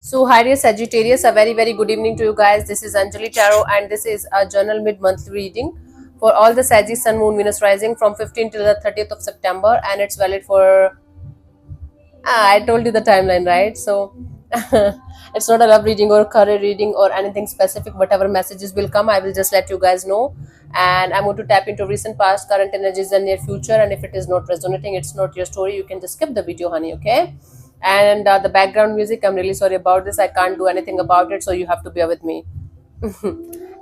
So, hi dear Sagittarius, a very good evening to you guys. This is Anjali Tarot, and this is a journal mid-monthly reading for all the Saggy Sun, Moon, Venus rising from 15th till the 30th of September, and it's valid for. I told you the timeline, right? So, it's not a love reading or career reading or anything specific. Whatever messages will come, I will just let you guys know. And I'm going to tap into recent, past, current energies, and near future. And if it is not resonating, it's not your story. You can just skip the video, honey. Okay? And the background music, I'm really sorry about this. I can't do anything about it, so you have to bear with me.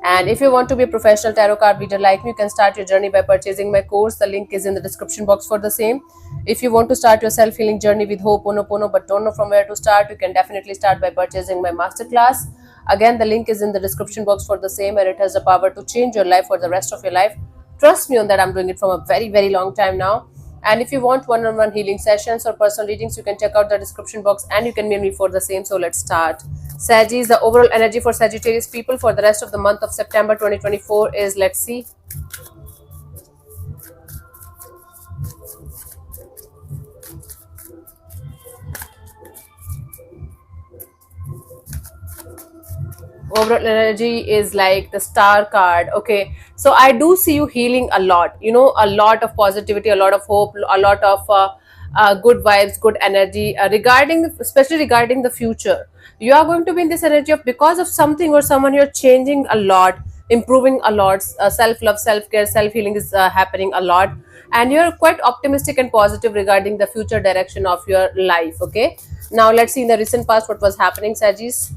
And if you want to be a professional tarot card reader like me, you can start your journey by purchasing my course. The link is in the description box for the same. If you want to start your self healing journey with Ho'oponopono but don't know from where to start, you can definitely start by purchasing my masterclass. Again, the link is in the description box for the same, and it has the power to change your life for the rest of your life. Trust me on that. I'm doing it from a very long time now. And if you want one-on-one healing sessions or personal readings, you can check out the description box and you can mail me for the same. So let's start. Sagittarius, the overall energy for Sagittarius people for the rest of the month of September 2024 is, let's see. Overall energy is like the star card. Okay, so I do see you healing a lot, a lot of positivity, a lot of hope, a lot of good vibes, good energy, especially regarding the future. You are going to be in this energy of, because of something or someone, you're changing a lot, improving a lot. Self love, self care, self healing is happening a lot, and you're quite optimistic and positive regarding the future direction of your life. Okay, now let's see in the recent past what was happening, Sagis.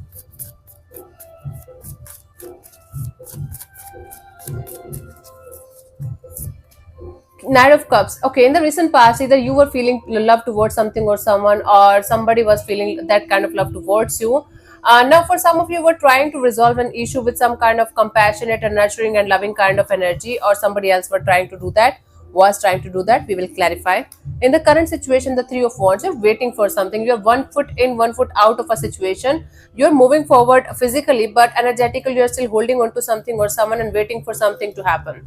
Knight of Cups. Okay, in the recent past, either you were feeling love towards something or someone, or somebody was feeling that kind of love towards you. Now, for some of you, were trying to resolve an issue with some kind of compassionate and nurturing and loving kind of energy, or somebody else were trying to do that, was trying to do that. We will clarify. In the current situation, the Three of Wands, you're waiting for something. You're 1 foot in, 1 foot out of a situation. You're moving forward physically, but energetically, you're still holding on to something or someone and waiting for something to happen.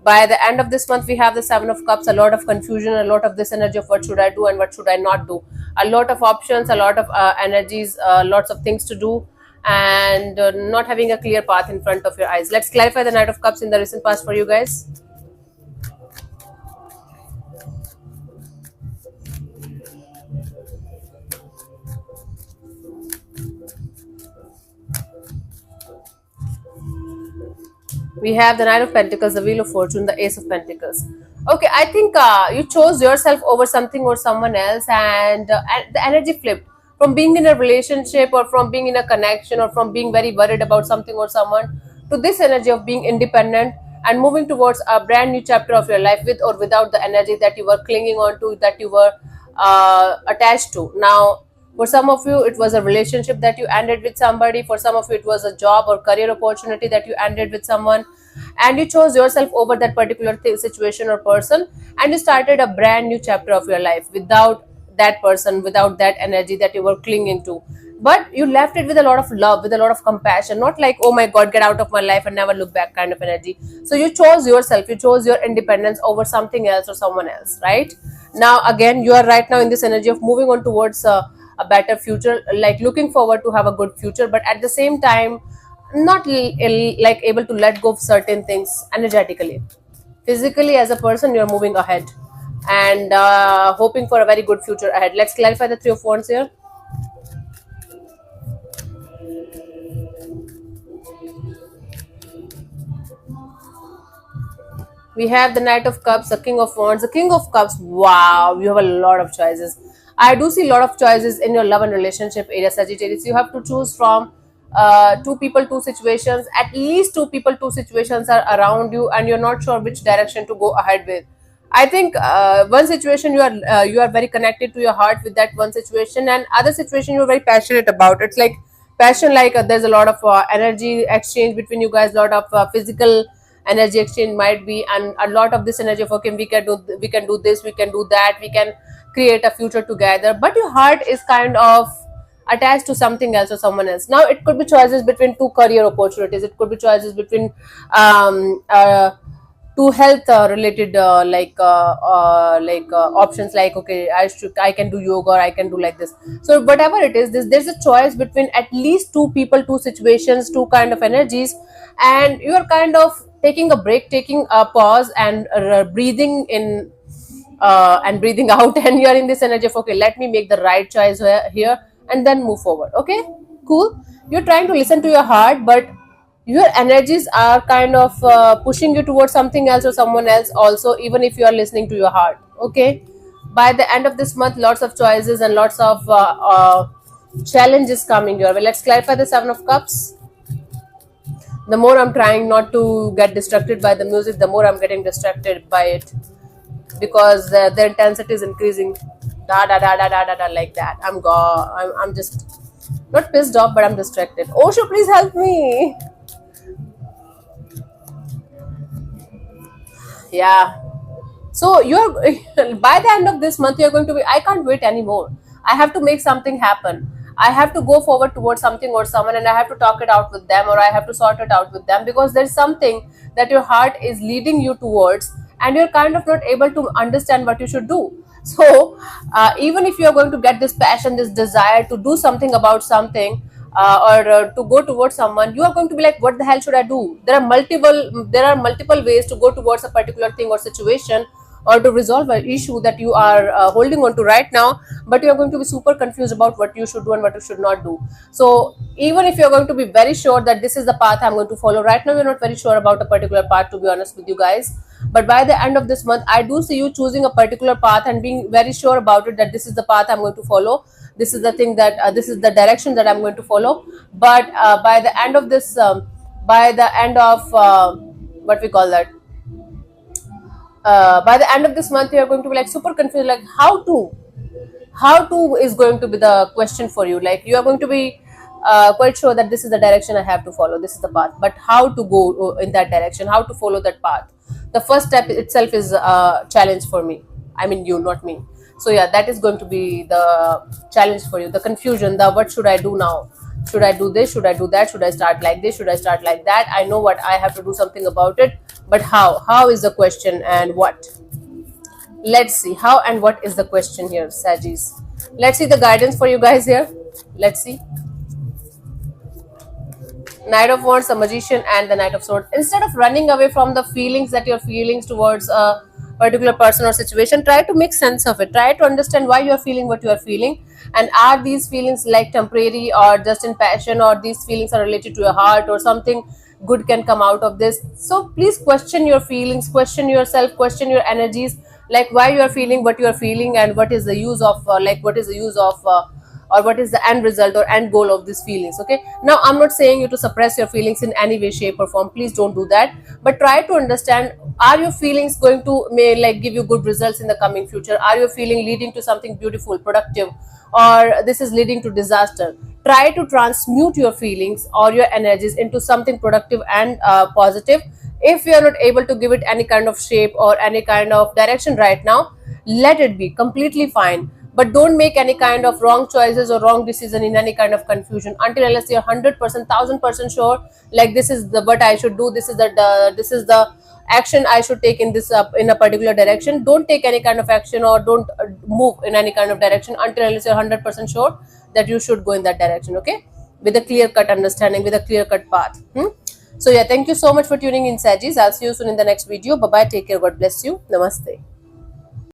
By the end of this month, we have the Seven of Cups, a lot of confusion, a lot of this energy of what should I do and what should I not do, a lot of options, a lot of energies, lots of things to do, and not having a clear path in front of your eyes. Let's clarify the Knight of Cups in the recent past for you guys. We have the Knight of Pentacles, the Wheel of Fortune, the Ace of Pentacles. Okay, I think you chose yourself over something or someone else, and the energy flipped from being in a relationship or from being in a connection or from being very worried about something or someone to this energy of being independent and moving towards a brand new chapter of your life with or without the energy that you were clinging on to, that you were attached to. Now, for some of you, it was a relationship that you ended with somebody. For some of you, it was a job or career opportunity that you ended with someone. And you chose yourself over that particular situation or person. And you started a brand new chapter of your life without that person, without that energy that you were clinging to. But you left it with a lot of love, with a lot of compassion. Not like, oh my God, get out of my life and never look back kind of energy. So you chose yourself. You chose your independence over something else or someone else, right? Now, again, you are right now in this energy of moving on towards a better future, like looking forward to have a good future, but at the same time not like able to let go of certain things energetically. Physically, as a person, you're moving ahead and hoping for a very good future ahead. Let's clarify the Three of Wands here. We have the Knight of Cups, the King of Wands, the King of Cups. Wow, you have a lot of choices. I do see a lot of choices in your love and relationship area, Sagittarius. You have to choose from two people, two situations. At least two people, two situations are around you, and you're not sure which direction to go ahead with. I think one situation you are very connected to your heart with that one situation, and other situation you're very passionate about. It's like passion, like there's a lot of energy exchange between you guys, a lot of physical energy exchange might be, and a lot of this energy of, okay, we can do this, we can do that, we can create a future together, but your heart is kind of attached to something else or someone else. Now it could be choices between two career opportunities, it could be choices between um, uh, to health related options, like okay, I can do yoga, or I can do like this. So whatever it is, there's a choice between at least two people, two situations, two kind of energies, and you're kind of taking a break, taking a pause, and breathing in and breathing out, and you're in this energy of okay, let me make the right choice here, and then move forward. Okay, cool. You're trying to listen to your heart, but your energies are kind of pushing you towards something else or someone else also, even if you are listening to your heart. Okay, by the end of this month, lots of choices and lots of challenges coming your way. Let's clarify the Seven of Cups. The more I'm trying not to get distracted by the music, the more I'm getting distracted by it, because the intensity is increasing. Da da da da da da, da like that. I'm just not pissed off, but I'm distracted. Osho, please help me. Yeah. So you're by the end of this month, you're going to be. I can't wait anymore. I have to make something happen. I have to go forward towards something or someone, and I have to talk it out with them, or I have to sort it out with them, because there's something that your heart is leading you towards, and you're kind of not able to understand what you should do. So even if you're going to get this passion, this desire to do something about something, or to go towards someone, you are going to be like, what the hell should I do? There are multiple ways to go towards a particular thing or situation, or to resolve an issue that you are holding on to right now, but you are going to be super confused about what you should do and what you should not do. So even if you're going to be very sure that this is the path I'm going to follow, right now you're not very sure about a particular path, to be honest with you guys, but by the end of this month, I do see you choosing a particular path and being very sure about it, that this is the path I'm going to follow, this is the thing that this is the direction that I'm going to follow. But by the end of this by the end of what we call that by the end of this month, you are going to be like super confused, like how to is going to be the question for you. Like you are going to be quite sure that this is the direction I have to follow, this is the path, but how to go in that direction, how to follow that path, the first step itself is a challenge for me. I mean, you, not me. So yeah, that is going to be the challenge for you, the confusion, the what should I do now, should I do this, should I do that, should I start like this, should I start like that? I know what I have to do something about it, but how is the question, and what? Let's see how and what is the question here, Sagis. Let's see the guidance for you guys here. Let's see. Knight of Wands, the Magician, and the Knight of Swords. Instead of running away from the feelings that you're feeling towards a particular person or situation, try to make sense of it. Try to understand why you're feeling what you are feeling, and are these feelings like temporary or just in passion, or these feelings are related to your heart, or something good can come out of this. So please question your feelings, question yourself, question your energies, like why you are feeling what you are feeling, and what is the use of or what is the end result or end goal of these feelings. Okay, now I'm not saying you to suppress your feelings in any way, shape or form, please don't do that, but try to understand, are your feelings going to may like give you good results in the coming future? Are your feeling leading to something beautiful, productive, or this is leading to disaster? Try to transmute your feelings or your energies into something productive and positive. If you are not able to give it any kind of shape or any kind of direction right now, let it be completely fine, but don't make any kind of wrong choices or wrong decision in any kind of confusion until unless you're 100%, 1000% sure, like this is the what I should do, this is the action I should take in this in a particular direction. Don't take any kind of action, or don't move in any kind of direction until unless you're 100% sure that you should go in that direction. Okay, with a clear cut understanding, with a clear cut path. So yeah, thank you so much for tuning in, Sagis. I'll see you soon in the next video. Bye bye, take care, God bless you, namaste.